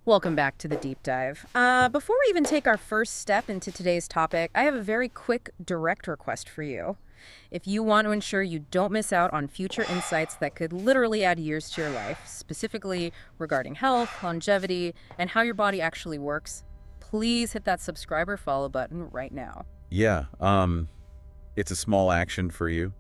Welcome back to the deep dive. Before we even take our first step into today's topic, I have a very quick, direct request for you. If you want to ensure you don't miss out on future insights that could literally add years to your life, specifically regarding health, longevity, and how your body actually works, please hit that subscribe or follow button right now. Yeah, it's a small action for you,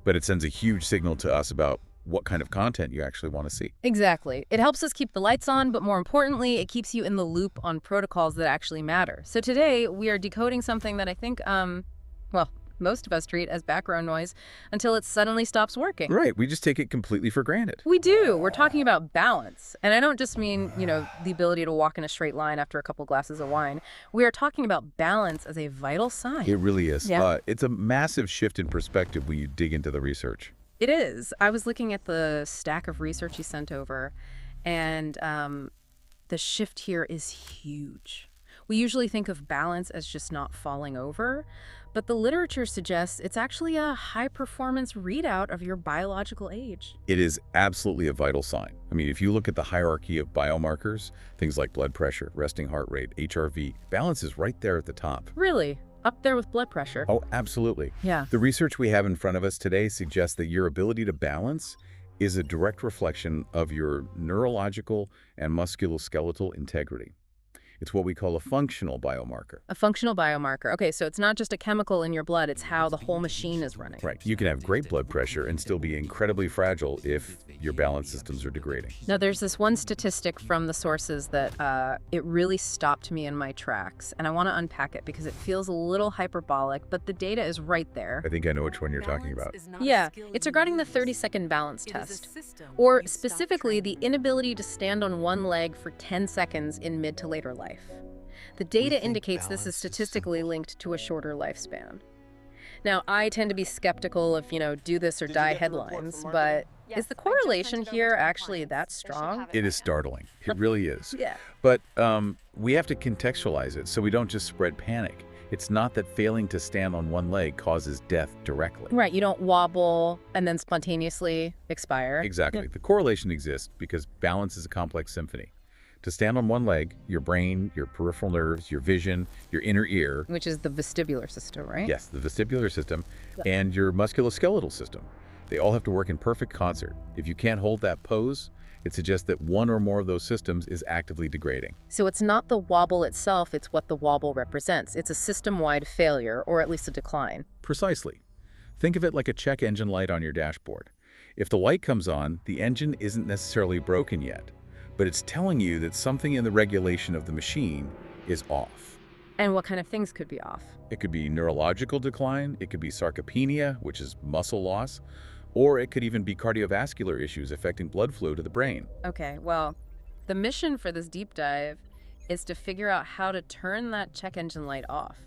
but it sends a huge signal to us about what kind of content you actually want to see. Exactly. It helps us keep the lights on, but more importantly, it keeps you in the loop on protocols that actually matter. So today, we are decoding something that I think, well, most of us treat as background noise until it suddenly stops working. Right, we just take it completely for granted. We do. We're talking about balance. And I don't just mean, the ability to walk in a straight line after a couple glasses of wine. We are talking about balance as a vital sign. It really is. Yeah. It's a massive shift in perspective when you dig into the research. It is. I was looking at the stack of research you sent over, and the shift here is huge. We usually think of balance as just not falling over, but the literature suggests it's actually a high-performance readout of your biological age. It is absolutely a vital sign. I mean, if you look at the hierarchy of biomarkers, things like blood pressure, resting heart rate, HRV, balance is right there at the top. Really? Up there with blood pressure? Oh, absolutely. Yeah. The research we have in front of us today suggests that your ability to balance is a direct reflection of your neurological and musculoskeletal integrity. It's what we call a functional biomarker. A functional biomarker. Okay, so it's not just a chemical in your blood, it's how the whole machine is running. Right. You can have great blood pressure and still be incredibly fragile if your balance systems are degrading. Now, there's this one statistic from the sources that it really stopped me in my tracks, and I want to unpack it because it feels a little hyperbolic, but the data is right there. I think I know which one you're talking about. Yeah, it's regarding the 30-second balance test, or specifically the inability to stand on one leg for 10 seconds in mid to later life. The data indicates this is statistically linked to a shorter lifespan. Now, I tend to be skeptical of, do this or die headlines, but is the correlation here actually that strong? It is startling. It really is. Yeah. But we have to contextualize it so we don't just spread panic. It's not that failing to stand on one leg causes death directly. Right, you don't wobble and then spontaneously expire. Exactly. Yeah. The correlation exists because balance is a complex symphony. To stand on one leg, your brain, your peripheral nerves, your vision, your inner ear. Which is the vestibular system, right? Yes, the vestibular system and your musculoskeletal system. They all have to work in perfect concert. If you can't hold that pose, it suggests that one or more of those systems is actively degrading. So it's not the wobble itself, it's what the wobble represents. It's a system-wide failure, or at least a decline. Precisely. Think of it like a check engine light on your dashboard. If the light comes on, the engine isn't necessarily broken yet, but it's telling you that something in the regulation of the machine is off. And what kind of things could be off? It could be neurological decline, it could be sarcopenia, which is muscle loss, or it could even be cardiovascular issues affecting blood flow to the brain. Okay, well, the mission for this deep dive is to figure out how to turn that check engine light off.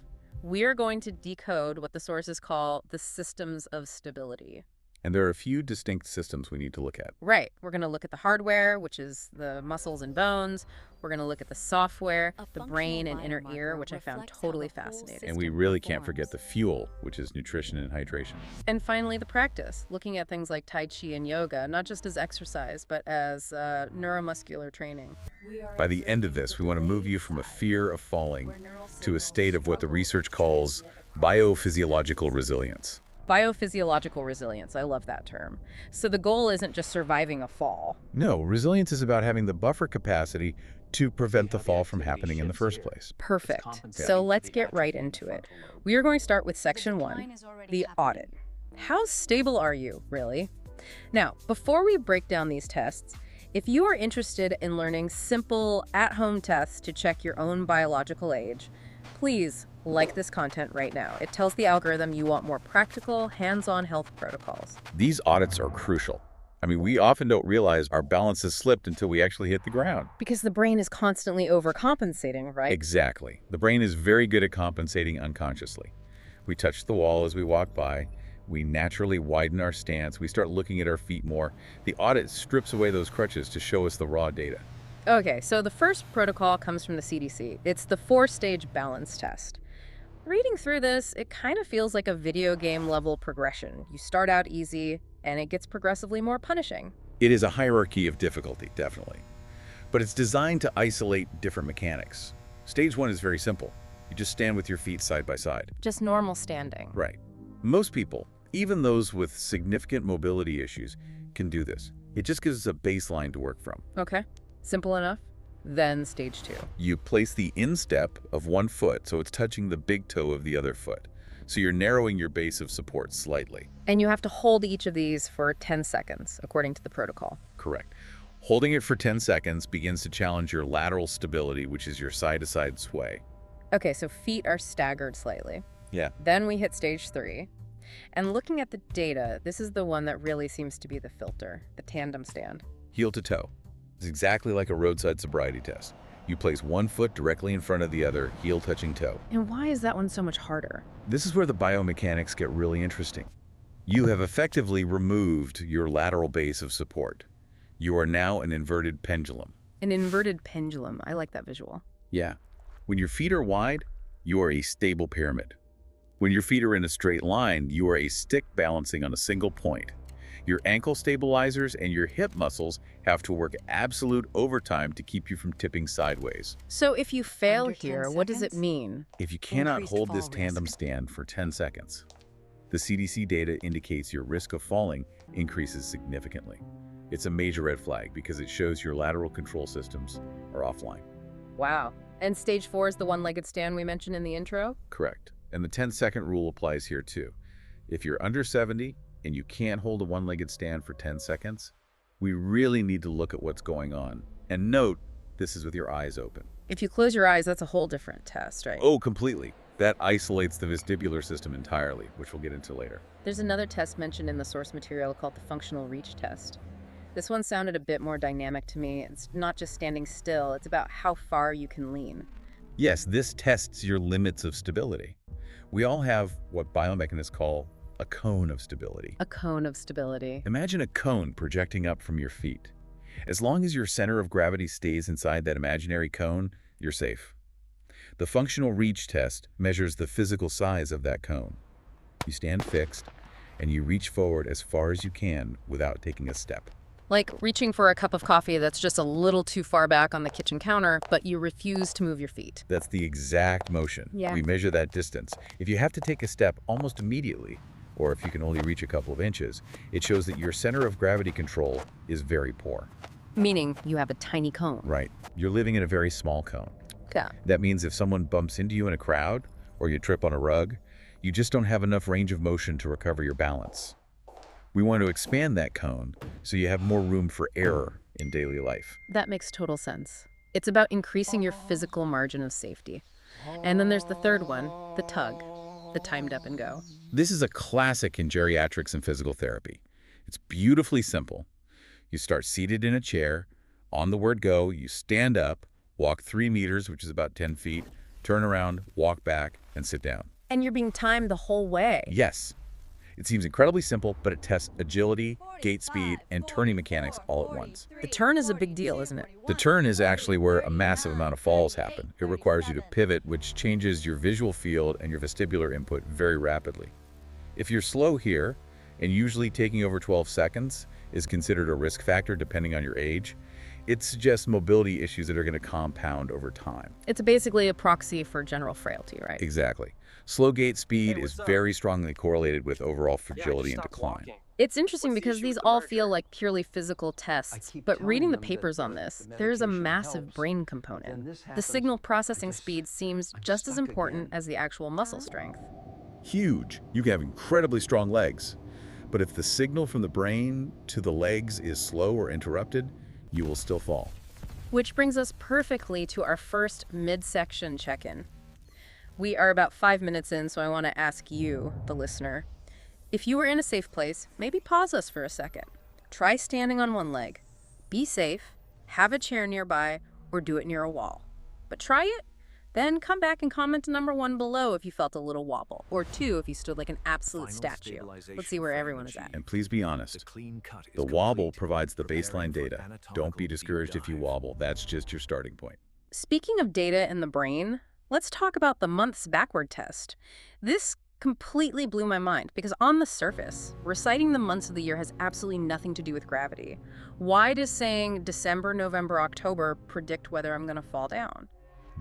We're going to decode what the sources call the systems of stability. And there are a few distinct systems we need to look at. Right. We're going to look at the hardware, which is the muscles and bones. We're going to look at the software, the brain and inner ear, which I found totally fascinating. And we really can't forget the fuel, which is nutrition and hydration. And finally, the practice, looking at things like Tai Chi and yoga, not just as exercise, but as neuromuscular training. By the end of this, we want to move you from a fear of falling to a state of what the research calls biophysiological resilience. Biophysiological resilience, I love that term. So the goal isn't just surviving a fall. No, resilience is about having the buffer capacity to prevent the fall from happening in the first place. Perfect. So let's get right into it. We are going to start with section 1, the audit. How stable are you, really? Now, before we break down these tests, if you are interested in learning simple at-home tests to check your own biological age, please like this content right now. It tells the algorithm you want more practical, hands-on health protocols. These audits are crucial. I mean, we often don't realize our balance has slipped until we actually hit the ground. Because the brain is constantly overcompensating, right? Exactly. The brain is very good at compensating unconsciously. We touch the wall as we walk by. We naturally widen our stance. We start looking at our feet more. The audit strips away those crutches to show us the raw data. Okay, so the first protocol comes from the CDC. It's the 4-stage balance test. Reading through this, it kind of feels like a video game level progression. You start out easy, and it gets progressively more punishing. It is a hierarchy of difficulty, definitely. but it's designed to isolate different mechanics. Stage 1 is very simple. You just stand with your feet side by side. Just normal standing. Right. Most people, even those with significant mobility issues, can do this. It just gives us a baseline to work from. Okay, simple enough. Then stage 2. You place the instep of one foot so it's touching the big toe of the other foot. So you're narrowing your base of support slightly. And you have to hold each of these for 10 seconds, according to the protocol. Correct. Holding it for 10 seconds begins to challenge your lateral stability, which is your side-to-side sway. Okay, so feet are staggered slightly. Yeah. Then we hit stage 3. And looking at the data, this is the one that really seems to be the filter, the tandem stand. Heel to toe. It's exactly like a roadside sobriety test. You place one foot directly in front of the other, heel touching toe. And why is that one so much harder? This is where the biomechanics get really interesting. You have effectively removed your lateral base of support. You are now an inverted pendulum. An inverted pendulum. I like that visual. Yeah. When your feet are wide, you are a stable pyramid. When your feet are in a straight line, you are a stick balancing on a single point. Your ankle stabilizers and your hip muscles have to work absolute overtime to keep you from tipping sideways. So if you fail Under 10 here, what does it seconds? mean? If you cannot Increased hold fall this tandem risk. stand for 10 seconds, the CDC data indicates your risk of falling increases significantly. It's a major red flag because it shows your lateral control systems are offline. Wow. And stage 4 is the one-legged stand we mentioned in the intro? Correct. And the 10-second rule applies here too. If you're under 70 and you can't hold a one-legged stand for 10 seconds, we really need to look at what's going on. And note, this is with your eyes open. If you close your eyes, that's a whole different test, right? Oh, completely. That isolates the vestibular system entirely, which we'll get into later. There's another test mentioned in the source material called the functional reach test. This one sounded a bit more dynamic to me. It's not just standing still, it's about how far you can lean. Yes, this tests your limits of stability. We all have what biomechanists call a cone of stability. A cone of stability. Imagine a cone projecting up from your feet. As long as your center of gravity stays inside that imaginary cone, you're safe. The functional reach test measures the physical size of that cone. You stand fixed, and you reach forward as far as you can without taking a step. Like reaching for a cup of coffee that's just a little too far back on the kitchen counter, but you refuse to move your feet. That's the exact motion. Yeah. We measure that distance. If you have to take a step almost immediately, or if you can only reach a couple of inches, it shows that your center of gravity control is very poor. Meaning you have a tiny cone. Right. You're living in a very small cone. Yeah. That means if someone bumps into you in a crowd, or you trip on a rug, you just don't have enough range of motion to recover your balance. We want to expand that cone so you have more room for error in daily life. That makes total sense. It's about increasing your physical margin of safety. And then there's the third one, the tug, the timed up and go. This is a classic in geriatrics and physical therapy. It's beautifully simple. You start seated in a chair. On the word go, you stand up, walk 3 meters, which is about 10 feet, turn around, walk back, and sit down. And you're being timed the whole way. Yes. It seems incredibly simple, but it tests agility, gait speed, and turning mechanics all at once. The turn is a big deal, isn't it? The turn is actually where a massive amount of falls happen. It requires you to pivot, which changes your visual field and your vestibular input very rapidly. If you're slow here, and usually taking over 12 seconds is considered a risk factor depending on your age, it suggests mobility issues that are going to compound over time. It's basically a proxy for general frailty, right? Exactly. Slow gait speed Hey, is what's up? very strongly correlated with overall Yeah, I just fragility and stopped decline. walking. It's interesting What's the because issue these with the all merger? feel like purely physical tests, keep but telling reading the them that papers on the this, there's a medication massive helps, brain then component. this The happens, signal processing just- speed seems I'm just as stuck important again. as the actual muscle strength. Huge. You can have incredibly strong legs. But if the signal from the brain to the legs is slow or interrupted, you will still fall. Which brings us perfectly to our first midsection check-in. We are about 5 minutes in, so I want to ask you, the listener, if you were in a safe place, maybe pause us for a second. Try standing on one leg. Be safe, have a chair nearby, or do it near a wall. But try it, then come back and comment to number 1 below if you felt a little wobble, or 2 if you stood like an absolute statue. Let's see where everyone is at. And please be honest. The wobble provides the baseline data. Don't be discouraged if you wobble. That's just your starting point. Speaking of data in the brain, let's talk about the months backward test. This completely blew my mind because on the surface, reciting the months of the year has absolutely nothing to do with gravity. Why does saying December, November, October predict whether I'm going to fall down?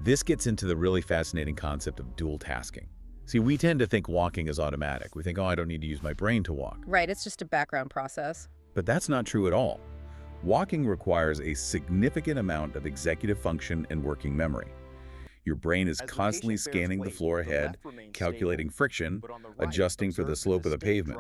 This gets into the really fascinating concept of dual tasking. See, we tend to think walking is automatic. We think, oh, I don't need to use my brain to walk. Right, it's just a background process. But that's not true at all. Walking requires a significant amount of executive function and working memory. Your brain is constantly scanning the floor ahead, calculating friction, adjusting for the slope of the pavement.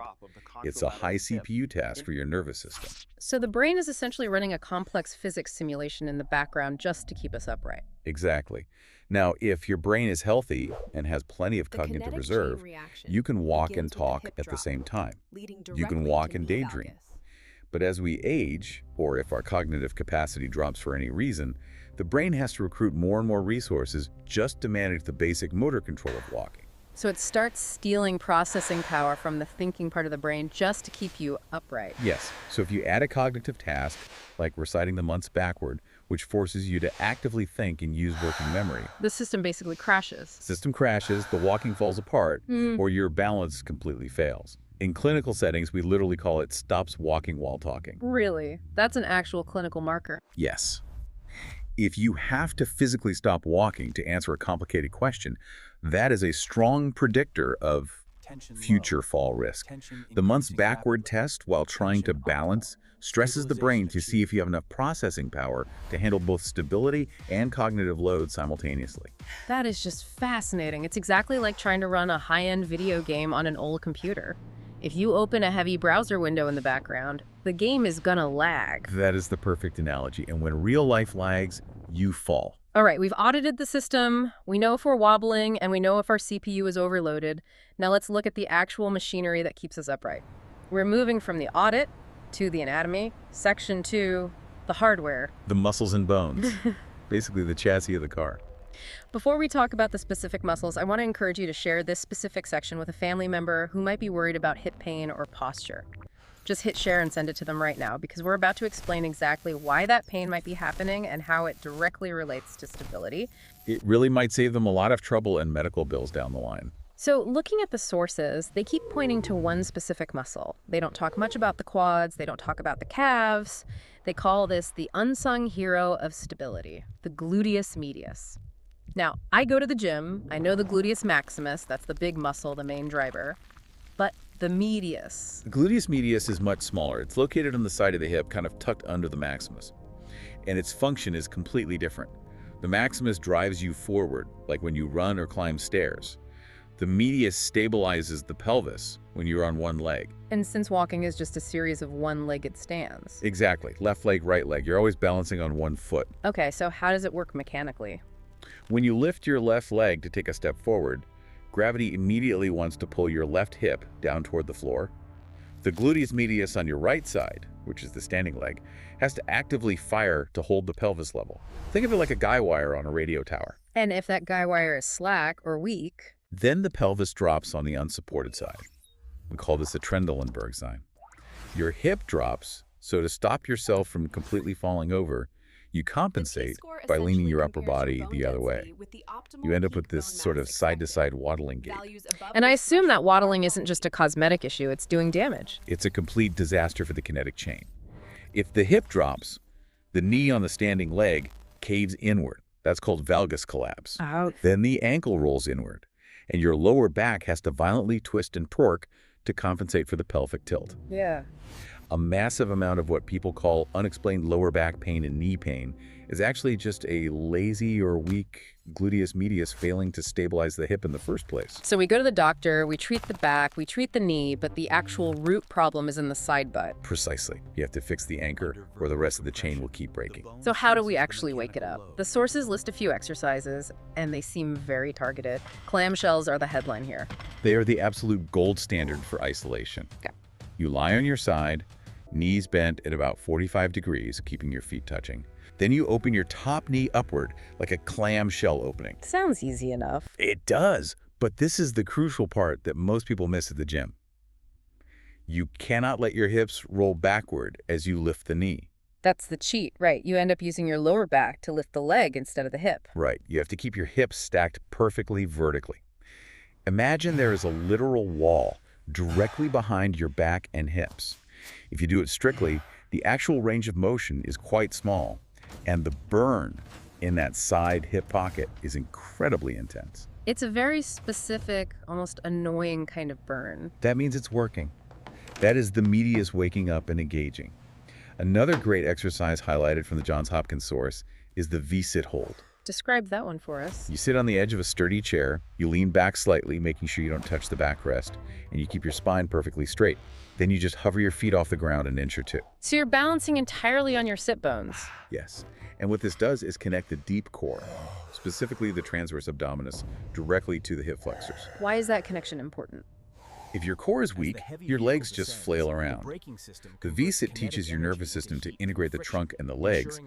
It's a high CPU task for your nervous system. So the brain is essentially running a complex physics simulation in the background just to keep us upright. Exactly. Now, if your brain is healthy and has plenty of cognitive reserve, you can walk and talk at the same time. You can walk and daydream. But as we age, or if our cognitive capacity drops for any reason, the brain has to recruit more and more resources just to manage the basic motor control of walking. So it starts stealing processing power from the thinking part of the brain just to keep you upright. Yes, so if you add a cognitive task, like reciting the months backward, which forces you to actively think and use working memory, The system basically crashes. system crashes, the walking falls apart, or your balance completely fails. In clinical settings, we literally call it stops walking while talking. Really? That's an actual clinical marker. Yes. If you have to physically stop walking to answer a complicated question, that is a strong predictor of future fall risk. The months backward test while trying to balance stresses the brain to see if you have enough processing power to handle both stability and cognitive load simultaneously. That is just fascinating. It's exactly like trying to run a high-end video game on an old computer. If you open a heavy browser window in the background, the game is gonna lag. That is the perfect analogy. And when real life lags, you fall. All right, we've audited the system. We know if we're wobbling, and we know if our CPU is overloaded. Now let's look at the actual machinery that keeps us upright. We're moving from the audit to the anatomy, section 2, the hardware. The muscles and bones. Basically the chassis of the car. Before we talk about the specific muscles, I want to encourage you to share this specific section with a family member who might be worried about hip pain or posture. Just hit share and send it to them right now because we're about to explain exactly why that pain might be happening and how it directly relates to stability. It really might save them a lot of trouble and medical bills down the line. So looking at the sources, they keep pointing to one specific muscle. They don't talk much about the quads, they don't talk about the calves. They call this the unsung hero of stability, the gluteus medius. Now, I go to the gym, I know the gluteus maximus, that's the big muscle, the main driver, but the medius. The gluteus medius is much smaller. It's located on the side of the hip, kind of tucked under the maximus. And its function is completely different. The maximus drives you forward, like when you run or climb stairs. The medius stabilizes the pelvis when you're on one leg. And since walking is just a series of one-legged stands. Exactly. Left leg, right leg. You're always balancing on one foot. Okay, so how does it work mechanically? When you lift your left leg to take a step forward, gravity immediately wants to pull your left hip down toward the floor. The gluteus medius on your right side, which is the standing leg, has to actively fire to hold the pelvis level. Think of it like a guy wire on a radio tower. And if that guy wire is slack or weak, Then the pelvis drops on the unsupported side. We call this a Trendelenburg sign. Your hip drops, so to stop yourself from completely falling over, you compensate by leaning your upper body the other way. You end up with this sort of side-to-side waddling gait. and I assume that waddling isn't just a cosmetic issue, it's doing damage. It's a complete disaster for the kinetic chain. If the hip drops, the knee on the standing leg caves inward. That's called valgus collapse. Ouch. Then the ankle rolls inward, and your lower back has to violently twist and torque to compensate for the pelvic tilt. Yeah. A massive amount of what people call unexplained lower back pain and knee pain is actually just a lazy or weak gluteus medius failing to stabilize the hip in the first place. So we go to the doctor, we treat the back, we treat the knee, but the actual root problem is in the side butt. Precisely. You have to fix the anchor, or the rest of the chain will keep breaking. So how do we actually wake it up? The sources list a few exercises, and they seem very targeted. Clamshells are the headline here. They are the absolute gold standard for isolation. Okay. You lie on your side, knees bent at about 45 degrees, keeping your feet touching. Then you open your top knee upward like a clamshell opening. Sounds easy enough. It does, but this is the crucial part that most people miss at the gym. You cannot let your hips roll backward as you lift the knee. That's the cheat, right? You end up using your lower back to lift the leg instead of the hip. Right, you have to keep your hips stacked perfectly vertically. Imagine there is a literal wall directly behind your back and hips. If you do it strictly, the actual range of motion is quite small, and the burn in that side hip pocket is incredibly intense. It's a very specific, almost annoying kind of burn. That means it's working. That is the medius waking up and engaging. Another great exercise highlighted from the Johns Hopkins source is the V-sit hold. Describe that one for us. You sit on the edge of a sturdy chair, you lean back slightly, making sure you don't touch the backrest, and you keep your spine perfectly straight. Then you just hover your feet off the ground an inch or two. So you're balancing entirely on your sit bones. Yes. And what this does is connect the deep core, specifically the transverse abdominis, directly to the hip flexors. Why is that connection important? If your core is weak, your legs just flail around. The V-sit teaches your nervous system to integrate the trunk and the legs.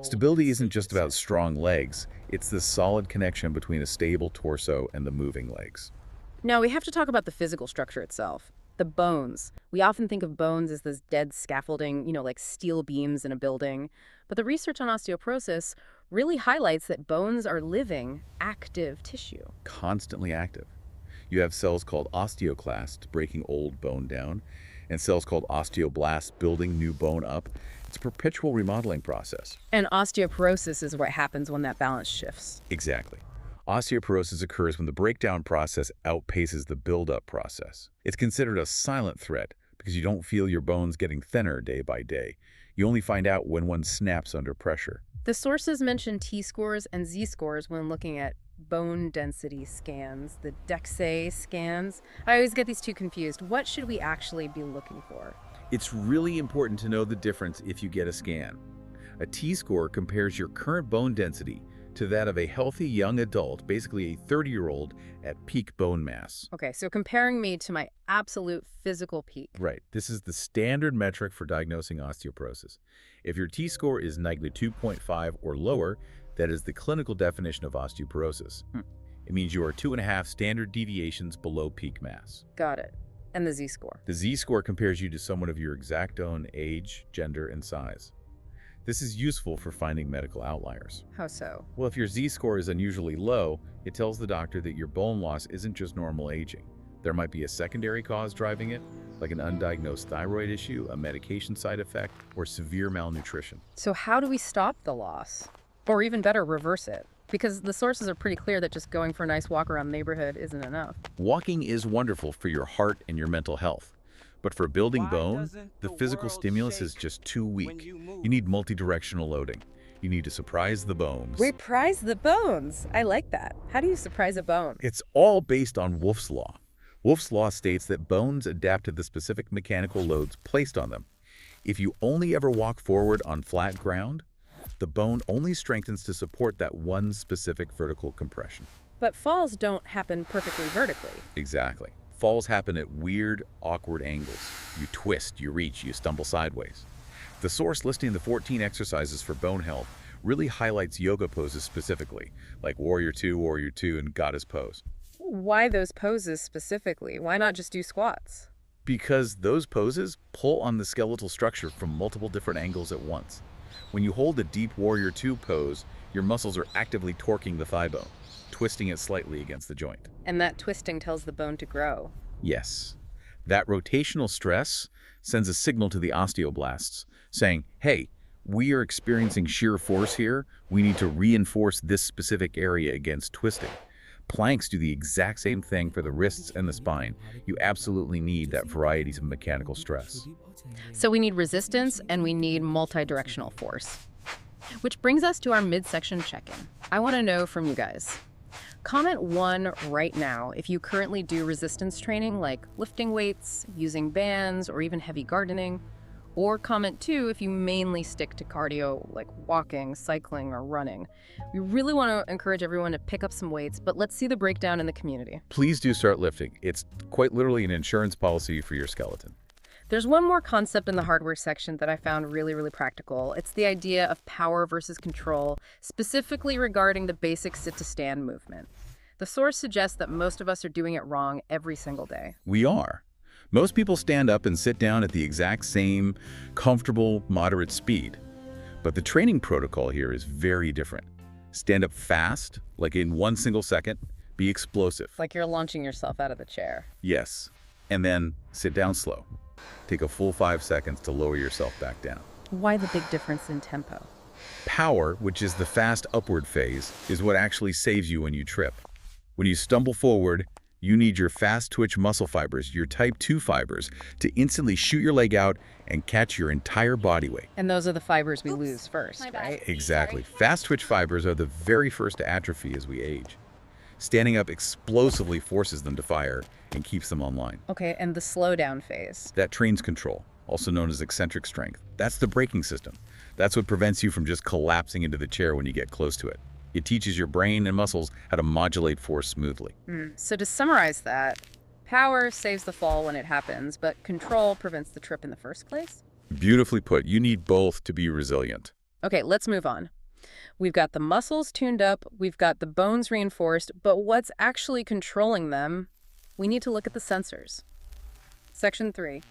Stability isn't just about strong legs, it's the solid connection between a stable torso and the moving legs. Now, we have to talk about the physical structure itself. The bones. We often think of bones as this dead scaffolding, like steel beams in a building. But the research on osteoporosis really highlights that bones are living, active tissue. Constantly active. You have cells called osteoclasts, breaking old bone down, and cells called osteoblasts, building new bone up. It's a perpetual remodeling process. And osteoporosis is what happens when that balance shifts. Exactly. Osteoporosis occurs when the breakdown process outpaces the build-up process. It's considered a silent threat because you don't feel your bones getting thinner day by day. You only find out when one snaps under pressure. The sources mention T-scores and Z-scores when looking at bone density scans, the DEXA scans. I always get these two confused. What should we actually be looking for? It's really important to know the difference if you get a scan. A T-score compares your current bone density to that of a healthy young adult, basically a 30-year-old at peak bone mass. Okay, so comparing me to my absolute physical peak. Right. This is the standard metric for diagnosing osteoporosis. If your T-score is -2.5 or lower, that is the clinical definition of osteoporosis. It means you are 2.5 standard deviations below peak mass. Got it. And the Z-score? The Z-score compares you to someone of your exact own age, gender, and size. This is useful for finding medical outliers. How so? Well, if your Z-score is unusually low, it tells the doctor that your bone loss isn't just normal aging. There might be a secondary cause driving it, like an undiagnosed thyroid issue, a medication side effect, or severe malnutrition. So how do we stop the loss? Or even better, reverse it? Because the sources are pretty clear that just going for a nice walk around the neighborhood isn't enough. Walking is wonderful for your heart and your mental health. But for building bone, the physical stimulus is just too weak. You need multidirectional loading. You need to surprise the bones. Surprise the bones! I like that. How do you surprise a bone? It's all based on Wolff's Law. Wolff's Law states that bones adapt to the specific mechanical loads placed on them. If you only ever walk forward on flat ground, the bone only strengthens to support that one specific vertical compression. But falls don't happen perfectly vertically. Exactly. Falls happen at weird, awkward angles. You twist, you reach, you stumble sideways. The source listing the 14 exercises for bone health really highlights yoga poses specifically, like Warrior 2, and Goddess Pose. Why those poses specifically? Why not just do squats? Because those poses pull on the skeletal structure from multiple different angles at once. When you hold a deep Warrior 2 pose, your muscles are actively torquing the thigh bone, twisting it slightly against the joint. And that twisting tells the bone to grow. Yes. That rotational stress sends a signal to the osteoblasts, saying, hey, we are experiencing shear force here. We need to reinforce this specific area against twisting. Planks do the exact same thing for the wrists and the spine. You absolutely need that variety of mechanical stress. So we need resistance and we need multi-directional force. Which brings us to our midsection check-in. I want to know from you guys. Comment 1 right now if you currently do resistance training like lifting weights, using bands, or even heavy gardening. Or comment 2 if you mainly stick to cardio like walking, cycling, or running. We really want to encourage everyone to pick up some weights, but let's see the breakdown in the community. Please do start lifting. It's quite literally an insurance policy for your skeleton. There's one more concept in the hardware section that I found really, really practical. It's the idea of power versus control, specifically regarding the basic sit-to-stand movement. The source suggests that most of us are doing it wrong every single day. We are. Most people stand up and sit down at the exact same comfortable, moderate speed. But the training protocol here is very different. Stand up fast, like in 1 single second, Be explosive. Like you're launching yourself out of the chair. Yes. And then sit down slow. Take a full 5 seconds to lower yourself back down. Why the big difference in tempo? Power, which is the fast upward phase, is what actually saves you when you trip. When you stumble forward, you need your fast twitch muscle fibers, your type 2 fibers, to instantly shoot your leg out and catch your entire body weight. And those are the fibers we lose first, right? Exactly. Fast twitch fibers are the very first to atrophy as we age. Standing up explosively forces them to fire and keeps them online. Okay, and the slowdown phase? That trains control, also known as eccentric strength. That's the braking system. That's what prevents you from just collapsing into the chair when you get close to it. It teaches your brain and muscles how to modulate force smoothly. So to summarize that, power saves the fall when it happens, but control prevents the trip in the first place? Beautifully put. You need both to be resilient. Okay, let's move on. We've got the muscles tuned up, we've got the bones reinforced, but what's actually controlling them? We need to look at the sensors. Section 3,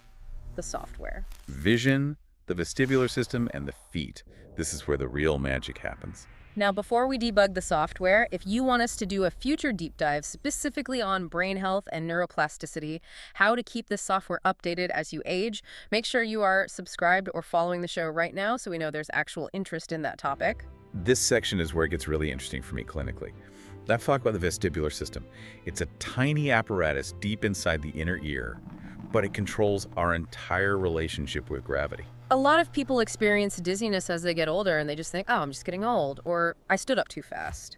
the software. Vision, the vestibular system, and the feet. This is where the real magic happens. Now, before we debug the software, if you want us to do a future deep dive specifically on brain health and neuroplasticity, how to keep this software updated as you age, make sure you are subscribed or following the show right now so we know there's actual interest in that topic. This section is where it gets really interesting for me clinically. Let's talk about the vestibular system. It's a tiny apparatus deep inside the inner ear, but it controls our entire relationship with gravity. A lot of people experience dizziness as they get older and they just think, oh, I'm just getting old, or I stood up too fast.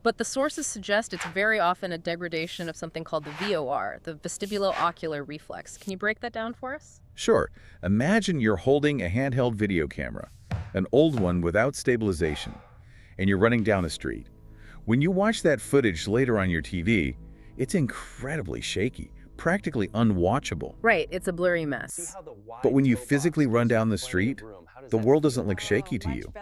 But the sources suggest it's very often a degradation of something called the VOR, the vestibulo-ocular reflex. Can you break that down for us? Sure. Imagine you're holding a handheld video camera, an old one without stabilization, and you're running down a street. When you watch that footage later on your TV, it's incredibly shaky, practically unwatchable. Right, it's a blurry mess. But when you physically run down the street, the world doesn't look shaky to you.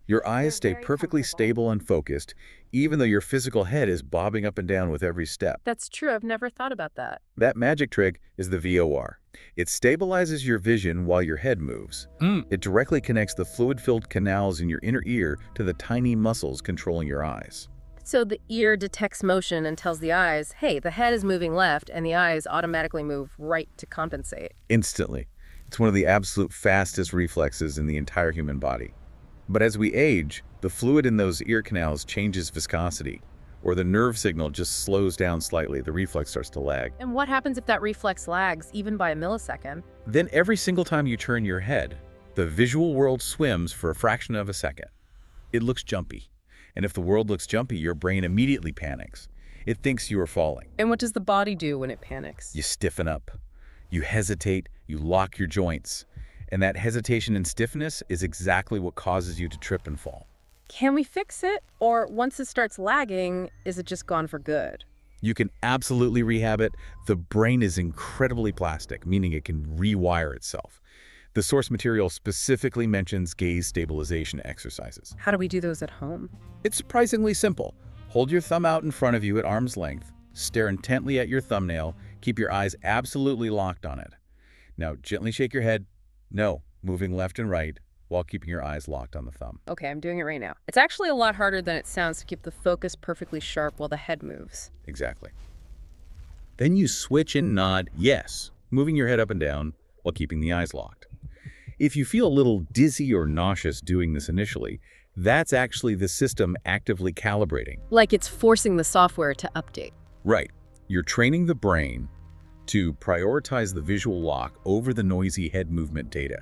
Your eyes stay perfectly stable and focused, even though your physical head is bobbing up and down with every step. That's true. I've never thought about that. That magic trick is the VOR. It stabilizes your vision while your head moves. It directly connects the fluid-filled canals in your inner ear to the tiny muscles controlling your eyes. So the ear detects motion and tells the eyes, hey, the head is moving left, and the eyes automatically move right to compensate. Instantly. It's one of the absolute fastest reflexes in the entire human body. But as we age, the fluid in those ear canals changes viscosity, or the nerve signal just slows down slightly. The reflex starts to lag. And what happens if that reflex lags, even by a millisecond? Then every single time you turn your head, the visual world swims for a fraction of a second. It looks jumpy. And if the world looks jumpy, your brain immediately panics. It thinks you are falling. And what does the body do when it panics? You stiffen up. You hesitate. You lock your joints. And that hesitation and stiffness is exactly what causes you to trip and fall. Can we fix it? Or once it starts lagging, is it just gone for good? You can absolutely rehab it. The brain is incredibly plastic, meaning it can rewire itself. The source material specifically mentions gaze stabilization exercises. How do we do those at home? It's surprisingly simple. Hold your thumb out in front of you at arm's length, stare intently at your thumbnail, keep your eyes absolutely locked on it. Now gently shake your head, no, moving left and right, while keeping your eyes locked on the thumb. Okay, I'm doing it right now. It's actually a lot harder than it sounds to keep the focus perfectly sharp while the head moves. Exactly. Then you switch and nod yes, moving your head up and down while keeping the eyes locked. If you feel a little dizzy or nauseous doing this initially, that's actually the system actively calibrating. Like it's forcing the software to update. Right. You're training the brain to prioritize the visual lock over the noisy head movement data.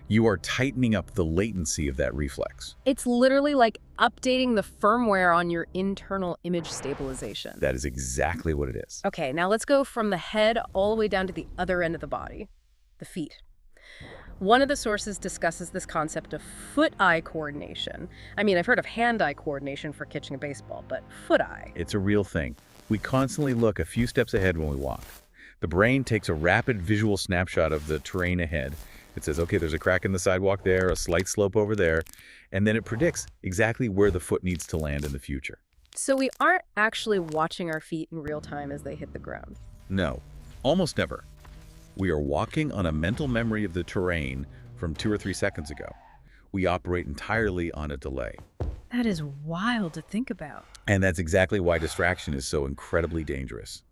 You are tightening up the latency of that reflex. It's literally like updating the firmware on your internal image stabilization. That is exactly what it is. Okay, now let's go from the head all the way down to the other end of the body, the feet. One of the sources discusses this concept of foot-eye coordination. I mean, I've heard of hand-eye coordination for catching a baseball, but foot-eye. It's a real thing. We constantly look a few steps ahead when we walk. The brain takes a rapid visual snapshot of the terrain ahead. It says, okay, there's a crack in the sidewalk there, a slight slope over there, and then it predicts exactly where the foot needs to land in the future. So we aren't actually watching our feet in real time as they hit the ground. No, almost never. We are walking on a mental memory of the terrain from 2 or 3 seconds ago. We operate entirely on a delay. That is wild to think about. And that's exactly why distraction is so incredibly dangerous.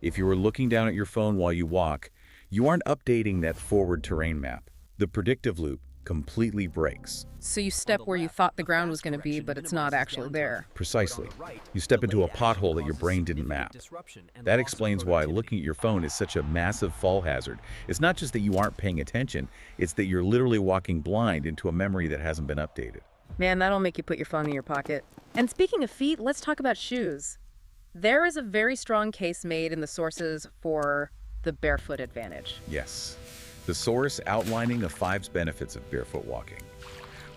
If you are looking down at your phone while you walk, you aren't updating that forward terrain map. The predictive loop completely breaks. So you step where you thought the ground was going to be, but it's not actually there. Precisely. You step into a pothole that your brain didn't map. That explains why looking at your phone is such a massive fall hazard. It's not just that you aren't paying attention, it's that you're literally walking blind into a memory that hasn't been updated. Man, that'll make you put your phone in your pocket. And speaking of feet, let's talk about shoes. There is a very strong case made in the sources for the barefoot advantage. Yes. The source outlining the 5 benefits of barefoot walking.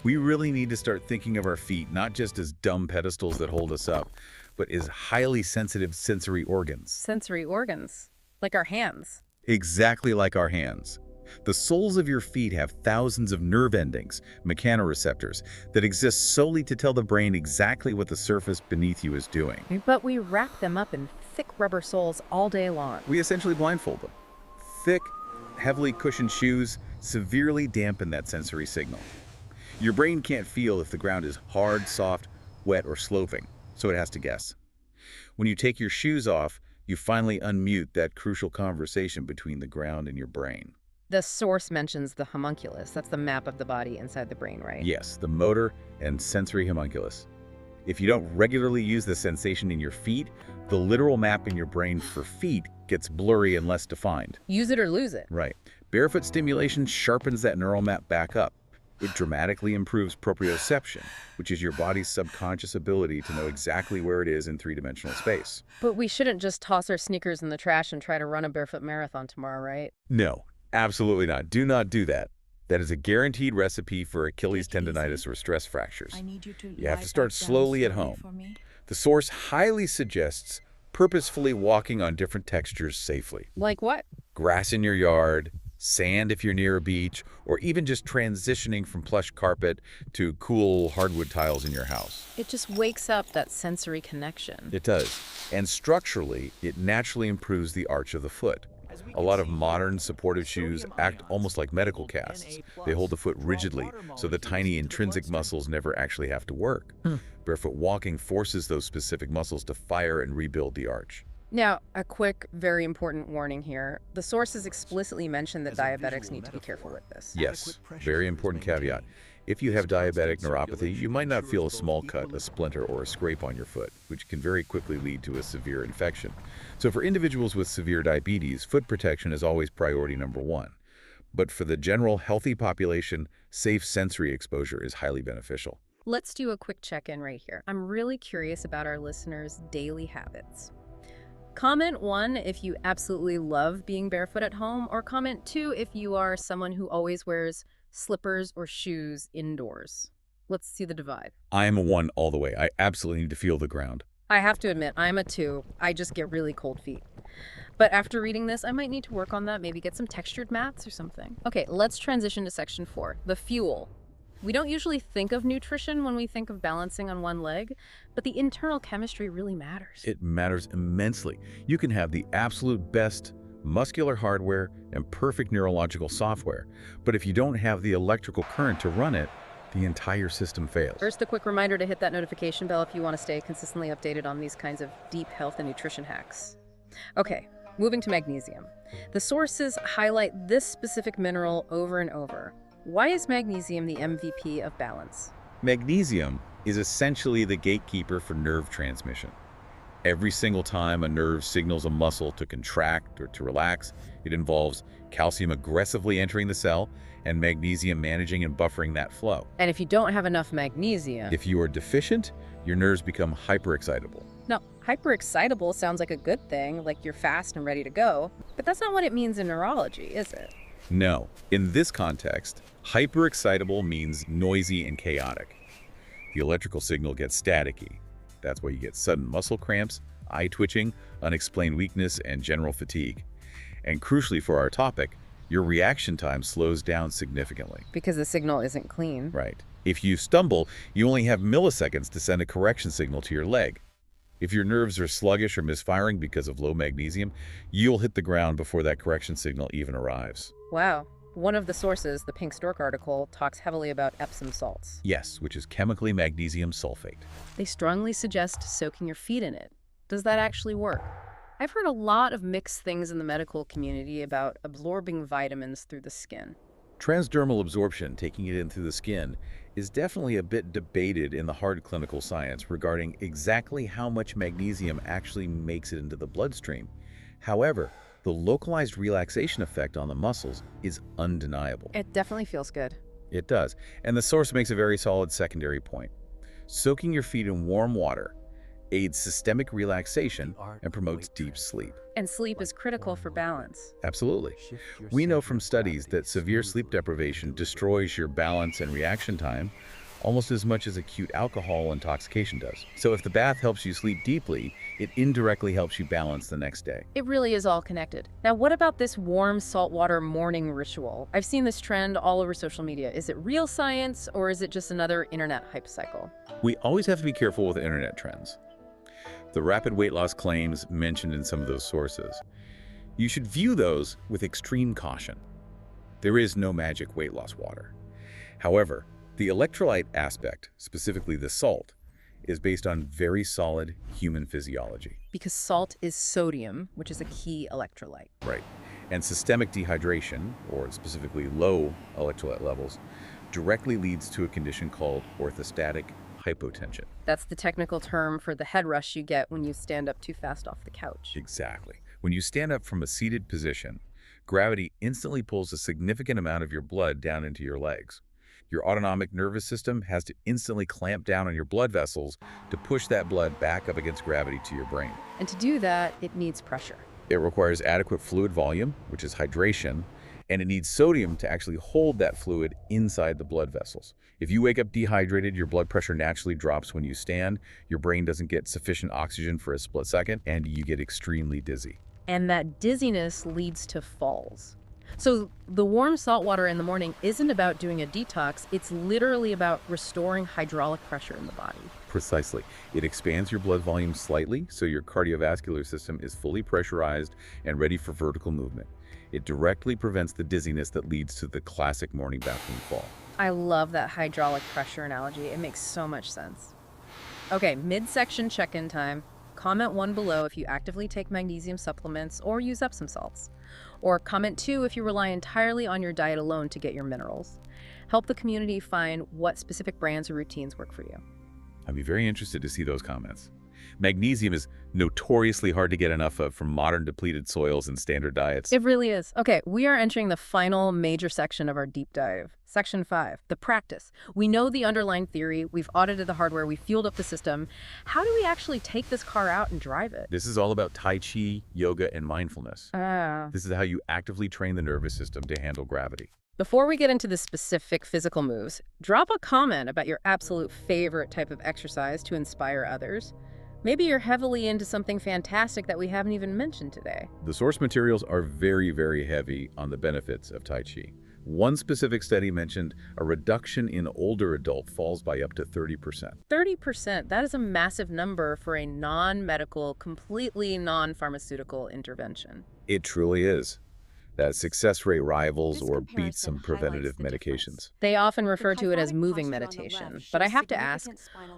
We really need to start thinking of our feet not just as dumb pedestals that hold us up, but as highly sensitive sensory organs. Sensory organs? Like our hands? Exactly like our hands. The soles of your feet have thousands of nerve endings, mechanoreceptors, that exist solely to tell the brain exactly what the surface beneath you is doing. But we wrap them up in thick rubber soles all day long. We essentially blindfold them. Thick, heavily cushioned shoes severely dampen that sensory signal. Your brain can't feel if the ground is hard, soft, wet, or sloping, so it has to guess. When you take your shoes off, you finally unmute that crucial conversation between the ground and your brain. The source mentions the homunculus. That's the map of the body inside the brain, right? Yes, the motor and sensory homunculus. If you don't regularly use the sensation in your feet, the literal map in your brain for feet gets blurry and less defined. Use it or lose it. Right. Barefoot stimulation sharpens that neural map back up. It dramatically improves proprioception, which is your body's subconscious ability to know exactly where it is in 3-dimensional space. But we shouldn't just toss our sneakers in the trash and try to run a barefoot marathon tomorrow, right? No, absolutely not. Do not do that. That is a guaranteed recipe for Achilles tendonitis or stress fractures. You have to start slowly at home. The source highly suggests purposefully walking on different textures safely. Like what? Grass in your yard, sand if you're near a beach, or even just transitioning from plush carpet to cool hardwood tiles in your house. It just wakes up that sensory connection. It does. And structurally, it naturally improves the arch of the foot. A lot of modern supportive shoes act almost like medical casts. They hold the foot rigidly, so the tiny intrinsic muscles never actually have to work. Barefoot walking forces those specific muscles to fire and rebuild the arch. Now, a quick, very important warning here. The sources explicitly mention that diabetics need to be careful with this. Yes, very important caveat. If you have diabetic neuropathy, you might not feel a small cut, a splinter, or a scrape on your foot, which can very quickly lead to a severe infection. So for individuals with severe diabetes, foot protection is always priority number 1. But for the general healthy population, safe sensory exposure is highly beneficial. Let's do a quick check-in right here. I'm really curious about our listeners' daily habits. Comment 1 if you absolutely love being barefoot at home, or comment 2 if you are someone who always wears slippers or shoes indoors. Let's see the divide. I am a 1 all the way. I absolutely need to feel the ground. I have to admit, I'm a 2. I just get really cold feet. But after reading this, I might need to work on that, maybe get some textured mats or something. Okay, let's transition to section 4, the fuel. We don't usually think of nutrition when we think of balancing on one leg, but the internal chemistry really matters. It matters immensely. You can have the absolute best muscular hardware and perfect neurological software, but if you don't have the electrical current to run it, the entire system fails. First, a quick reminder to hit that notification bell if you want to stay consistently updated on these kinds of deep health and nutrition hacks. Okay, moving to magnesium. The sources highlight this specific mineral over and over. Why is magnesium the MVP of balance? Magnesium is essentially the gatekeeper for nerve transmission. Every single time a nerve signals a muscle to contract or to relax, it involves calcium aggressively entering the cell and magnesium managing and buffering that flow. And if you don't have enough magnesium... If you are deficient, your nerves become hyperexcitable. Now, hyperexcitable sounds like a good thing, like you're fast and ready to go, but that's not what it means in neurology, is it? No. In this context, hyperexcitable means noisy and chaotic. The electrical signal gets staticky. That's why you get sudden muscle cramps, eye twitching, unexplained weakness, and general fatigue. And crucially for our topic, your reaction time slows down significantly. Because the signal isn't clean. Right. If you stumble, you only have milliseconds to send a correction signal to your leg. If your nerves are sluggish or misfiring because of low magnesium, you'll hit the ground before that correction signal even arrives. Wow. One of the sources, the Pink Stork article, talks heavily about Epsom salts. Yes, which is chemically magnesium sulfate. They strongly suggest soaking your feet in it. Does that actually work? I've heard a lot of mixed things in the medical community about absorbing vitamins through the skin. Transdermal absorption, taking it in through the skin, is definitely a bit debated in the hard clinical science regarding exactly how much magnesium actually makes it into the bloodstream. However, the localized relaxation effect on the muscles is undeniable. It definitely feels good. It does, and the source makes a very solid secondary point. Soaking your feet in warm water aids systemic relaxation and promotes deep sleep. And sleep is critical for balance. Absolutely. We know from studies that severe sleep deprivation destroys your balance and reaction time almost as much as acute alcohol intoxication does. So if the bath helps you sleep deeply, it indirectly helps you balance the next day. It really is all connected. Now, what about this warm saltwater morning ritual? I've seen this trend all over social media. Is it real science or is it just another internet hype cycle? We always have to be careful with internet trends. The rapid weight loss claims mentioned in some of those sources. You should view those with extreme caution. There is no magic weight loss water. However, the electrolyte aspect, specifically the salt, is based on very solid human physiology. Because salt is sodium, which is a key electrolyte. Right. And systemic dehydration, or specifically low electrolyte levels, directly leads to a condition called orthostatic hypotension. That's the technical term for the head rush you get when you stand up too fast off the couch. Exactly. When you stand up from a seated position, gravity instantly pulls a significant amount of your blood down into your legs. Your autonomic nervous system has to instantly clamp down on your blood vessels to push that blood back up against gravity to your brain. And to do that, it needs pressure. It requires adequate fluid volume, which is hydration, and it needs sodium to actually hold that fluid inside the blood vessels. If you wake up dehydrated, your blood pressure naturally drops when you stand, your brain doesn't get sufficient oxygen for a split second, and you get extremely dizzy. And that dizziness leads to falls. So the warm salt water in the morning isn't about doing a detox, it's literally about restoring hydraulic pressure in the body. Precisely. It expands your blood volume slightly so your cardiovascular system is fully pressurized and ready for vertical movement. It directly prevents the dizziness that leads to the classic morning bathroom fall. I love that hydraulic pressure analogy. It makes so much sense. Okay, midsection check-in time. Comment 1 below if you actively take magnesium supplements or use Epsom salts. Or comment 2 if you rely entirely on your diet alone to get your minerals. Help the community find what specific brands or routines work for you. I'd be very interested to see those comments. Magnesium is notoriously hard to get enough of from modern depleted soils and standard diets. It really is. Okay, we are entering the final major section of our deep dive. Section 5, the practice. We know the underlying theory, we've audited the hardware, we've fueled up the system. How do we actually take this car out and drive it? This is all about Tai Chi, yoga, and mindfulness. Ah. This is how you actively train the nervous system to handle gravity. Before we get into the specific physical moves, drop a comment about your absolute favorite type of exercise to inspire others. Maybe you're heavily into something fantastic that we haven't even mentioned today. The source materials are very, very heavy on the benefits of Tai Chi. One specific study mentioned a reduction in older adult falls by up to 30%. 30%, that is a massive number for a non-medical, completely non-pharmaceutical intervention. It truly is. That success rate rivals or beats some preventative medications. They often refer to it as moving meditation, but I have to ask,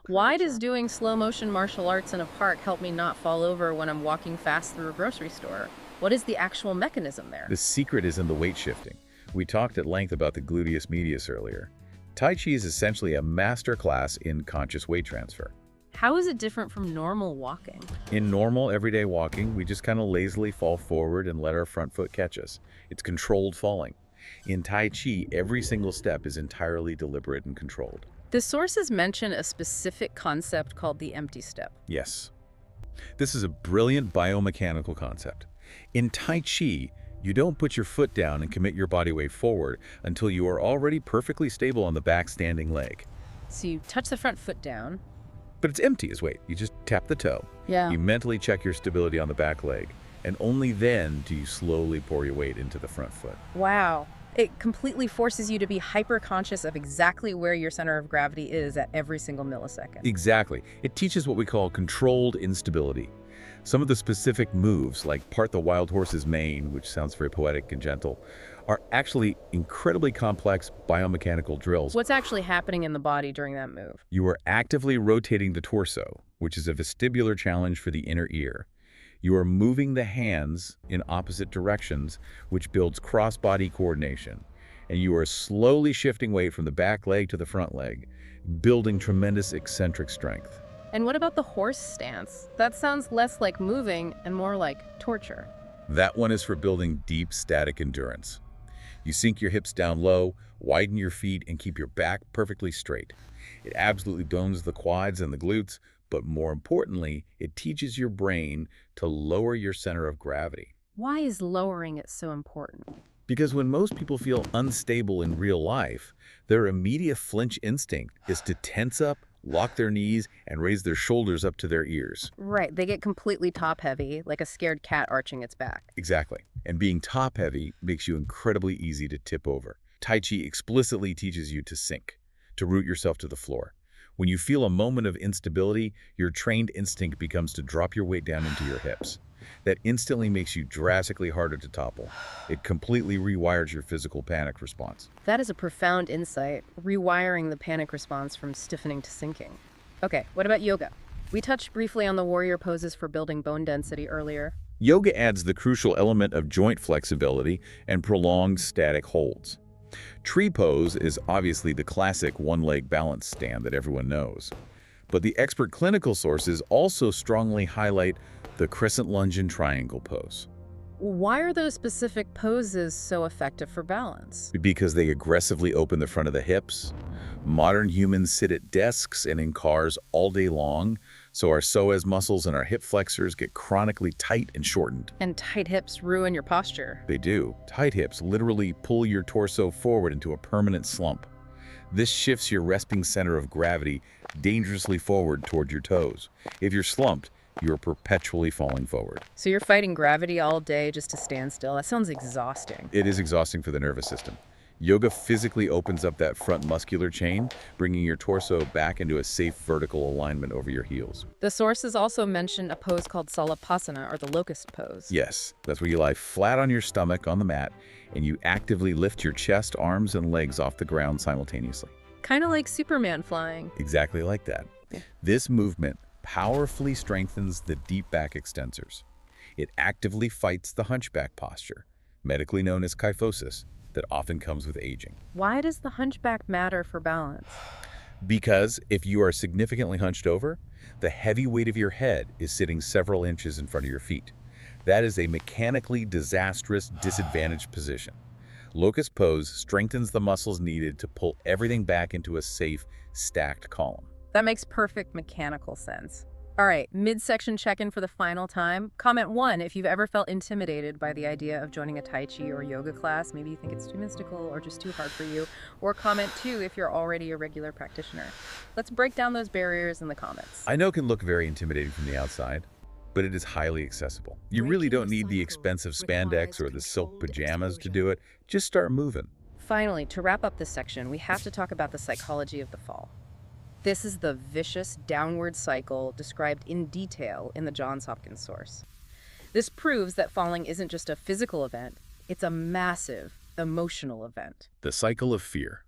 why does doing slow-motion martial arts in a park help me not fall over when I'm walking fast through a grocery store? What is the actual mechanism there? The secret is in the weight shifting. We talked at length about the gluteus medius earlier. Tai Chi is essentially a master class in conscious weight transfer. How is it different from normal walking? In normal, everyday walking, we just kind of lazily fall forward and let our front foot catch us. It's controlled falling. In Tai Chi, every single step is entirely deliberate and controlled. The sources mention a specific concept called the empty step. Yes. This is a brilliant biomechanical concept. In Tai Chi, you don't put your foot down and commit your body weight forward until you are already perfectly stable on the back standing leg. So you touch the front foot down. But it's empty as weight. You just tap the toe. Yeah. You mentally check your stability on the back leg, and only then do you slowly pour your weight into the front foot. Wow. It completely forces you to be hyper-conscious of exactly where your center of gravity is at every single millisecond. Exactly. It teaches what we call controlled instability. Some of the specific moves, like part the wild horse's mane, which sounds very poetic and gentle, are actually incredibly complex biomechanical drills. What's actually happening in the body during that move? You are actively rotating the torso, which is a vestibular challenge for the inner ear. You are moving the hands in opposite directions, which builds cross-body coordination. And you are slowly shifting weight from the back leg to the front leg, building tremendous eccentric strength. And what about the horse stance? That sounds less like moving and more like torture. That one is for building deep static endurance. You sink your hips down low, widen your feet, and keep your back perfectly straight. It absolutely domes the quads and the glutes, but more importantly, it teaches your brain to lower your center of gravity. Why is lowering it so important? Because when most people feel unstable in real life, their immediate flinch instinct is to tense up, lock their knees, and raise their shoulders up to their ears. Right, they get completely top-heavy, like a scared cat arching its back. Exactly. And being top-heavy makes you incredibly easy to tip over. Tai Chi explicitly teaches you to sink, to root yourself to the floor. When you feel a moment of instability, your trained instinct becomes to drop your weight down into your hips. That instantly makes you drastically harder to topple. It completely rewires your physical panic response. That is a profound insight, rewiring the panic response from stiffening to sinking. Okay, what about yoga? We touched briefly on the warrior poses for building bone density earlier. Yoga adds the crucial element of joint flexibility and prolonged static holds. Tree pose is obviously the classic one-leg balance stand that everyone knows. But the expert clinical sources also strongly highlight the crescent lunge and triangle pose. Why are those specific poses so effective for balance? Because they aggressively open the front of the hips. Modern humans sit at desks and in cars all day long, so our psoas muscles and our hip flexors get chronically tight and shortened. And tight hips ruin your posture. They do. Tight hips literally pull your torso forward into a permanent slump. This shifts your resting center of gravity dangerously forward toward your toes. If you're slumped, you're perpetually falling forward. So you're fighting gravity all day just to stand still? That sounds exhausting. It is exhausting for the nervous system. Yoga physically opens up that front muscular chain, bringing your torso back into a safe vertical alignment over your heels. The sources also mention a pose called Salapasana, or the locust pose. Yes, that's where you lie flat on your stomach on the mat, and you actively lift your chest, arms, and legs off the ground simultaneously. Kind of like Superman flying. Exactly like that. Yeah. This movement powerfully strengthens the deep back extensors. It actively fights the hunchback posture, medically known as kyphosis, that often comes with aging. Why does the hunchback matter for balance? Because if you are significantly hunched over, the heavy weight of your head is sitting several inches in front of your feet. That is a mechanically disastrous, disadvantaged position. Locust pose strengthens the muscles needed to pull everything back into a safe, stacked column. That makes perfect mechanical sense. All right, midsection check-in for the final time. Comment 1 if you've ever felt intimidated by the idea of joining a Tai Chi or yoga class. Maybe you think it's too mystical or just too hard for you. Or comment 2 if you're already a regular practitioner. Let's break down those barriers in the comments. I know it can look very intimidating from the outside, but it is highly accessible. You really don't need the expensive spandex or the silk pajamas to do it. Just start moving. Finally, to wrap up this section, we have to talk about the psychology of the fall. This is the vicious downward cycle described in detail in the Johns Hopkins source. This proves that falling isn't just a physical event, it's a massive emotional event. The cycle of fear.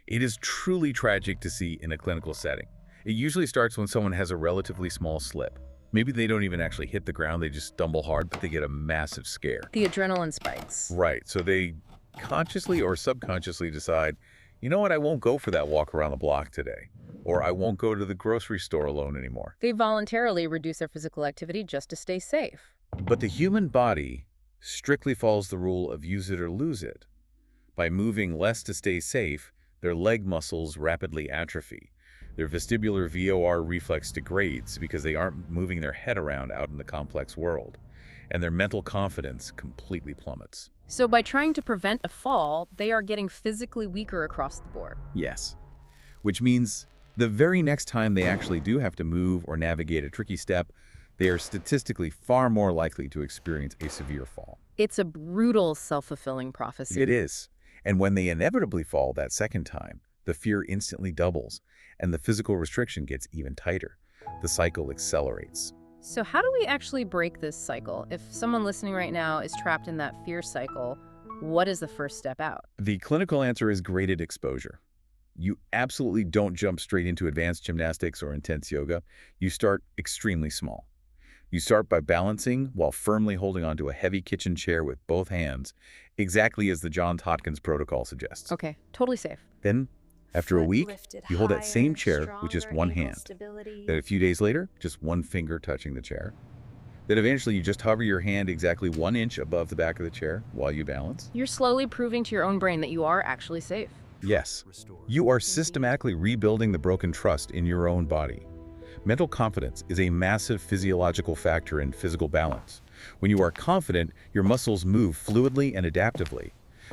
It is truly tragic to see in a clinical setting. It usually starts when someone has a relatively small slip. Maybe they don't even actually hit the ground, they just stumble hard, but they get a massive scare. The adrenaline spikes. Right, so they consciously or subconsciously decide, you know what, I won't go for that walk around the block today. Or I won't go to the grocery store alone anymore. They voluntarily reduce their physical activity just to stay safe. But the human body strictly follows the rule of use it or lose it. By moving less to stay safe, their leg muscles rapidly atrophy. Their vestibular VOR reflex degrades because they aren't moving their head around out in the complex world. And their mental confidence completely plummets. So by trying to prevent a fall, they are getting physically weaker across the board. Yes. Which means the very next time they actually do have to move or navigate a tricky step, they are statistically far more likely to experience a severe fall. It's a brutal self-fulfilling prophecy. It is. And when they inevitably fall that second time, the fear instantly doubles, and the physical restriction gets even tighter. The cycle accelerates. So how do we actually break this cycle? If someone listening right now is trapped in that fear cycle, what is the first step out? The clinical answer is graded exposure. You absolutely don't jump straight into advanced gymnastics or intense yoga. You start extremely small. You start by balancing while firmly holding onto a heavy kitchen chair with both hands, exactly as the Johns Hopkins protocol suggests. Okay, totally safe. Then, after a week, you hold that same chair with just one hand. Then a few days later, just one finger touching the chair. Then eventually you just hover your hand exactly 1 inch above the back of the chair while you balance. You're slowly proving to your own brain that you are actually safe. Yes, you are systematically rebuilding the broken trust in your own body. Mental confidence is a massive physiological factor in physical balance. When you are confident, your muscles move fluidly and adaptively.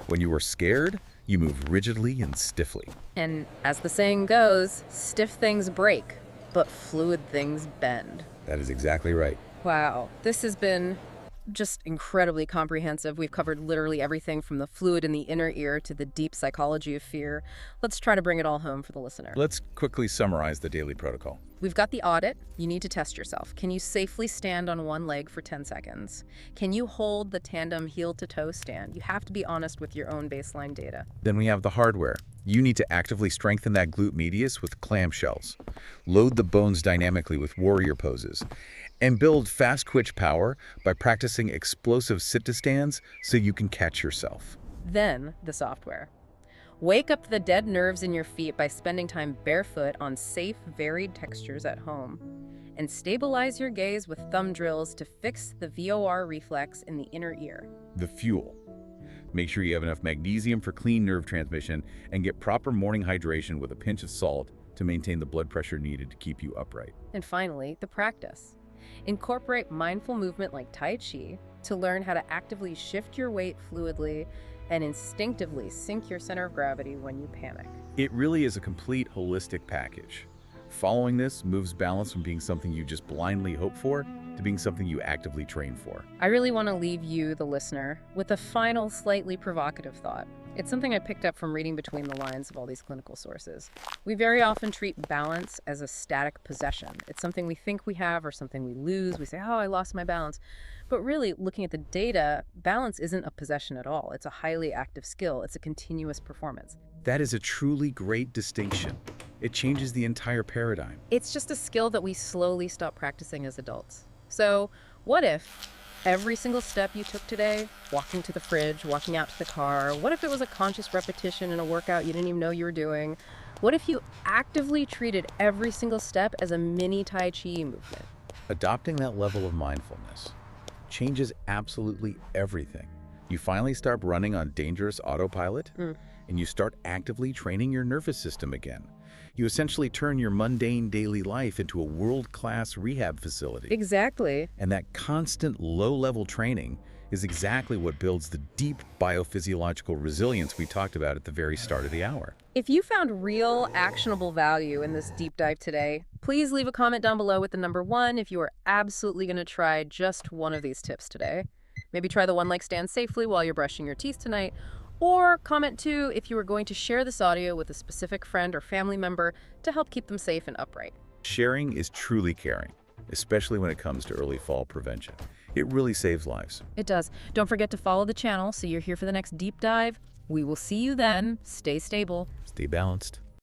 When you are scared, you move rigidly and stiffly. And as the saying goes, stiff things break, but fluid things bend. That is exactly right. Wow, this has been just incredibly comprehensive. We've covered literally everything from the fluid in the inner ear to the deep psychology of fear. Let's try to bring it all home for the listener. Let's quickly summarize the daily protocol. We've got the audit. You need to test yourself. Can you safely stand on one leg for 10 seconds? Can you hold the tandem heel-to-toe stand? You have to be honest with your own baseline data. Then we have the hardware. You need to actively strengthen that glute medius with clamshells, load the bones dynamically with warrior poses, and build fast twitch power by practicing explosive sit-to-stands so you can catch yourself. Then, the software. Wake up the dead nerves in your feet by spending time barefoot on safe, varied textures at home. And stabilize your gaze with thumb drills to fix the VOR reflex in the inner ear. The fuel. Make sure you have enough magnesium for clean nerve transmission and get proper morning hydration with a pinch of salt to maintain the blood pressure needed to keep you upright. And finally, the practice. Incorporate mindful movement like Tai Chi to learn how to actively shift your weight fluidly and instinctively sync your center of gravity when you panic. It really is a complete holistic package. Following this moves balance from being something you just blindly hope for to being something you actively train for. I really want to leave you, the listener, with a final, slightly provocative thought. It's something I picked up from reading between the lines of all these clinical sources. We very often treat balance as a static possession. It's something we think we have or something we lose. We say, oh, I lost my balance. But really, looking at the data, balance isn't a possession at all. It's a highly active skill. It's a continuous performance. That is a truly great distinction. It changes the entire paradigm. It's just a skill that we slowly stop practicing as adults. So what if every single step you took today, walking to the fridge, walking out to the car, what if it was a conscious repetition in a workout you didn't even know you were doing? What if you actively treated every single step as a mini Tai Chi movement? Adopting that level of mindfulness changes absolutely everything. You finally start running on dangerous autopilot, and you start actively training your nervous system again. You essentially turn your mundane daily life into a world-class rehab facility. Exactly. And that constant low-level training is exactly what builds the deep biophysiological resilience we talked about at the very start of the hour. If you found real, actionable value in this deep dive today, please leave a comment down below with the number 1 if you are absolutely going to try just one of these tips today. Maybe try the one-leg stand safely while you're brushing your teeth tonight. Or comment 2 if you are going to share this audio with a specific friend or family member to help keep them safe and upright. Sharing is truly caring, especially when it comes to early fall prevention. It really saves lives. It does. Don't forget to follow the channel so you're here for the next deep dive. We will see you then. Stay stable. Stay balanced.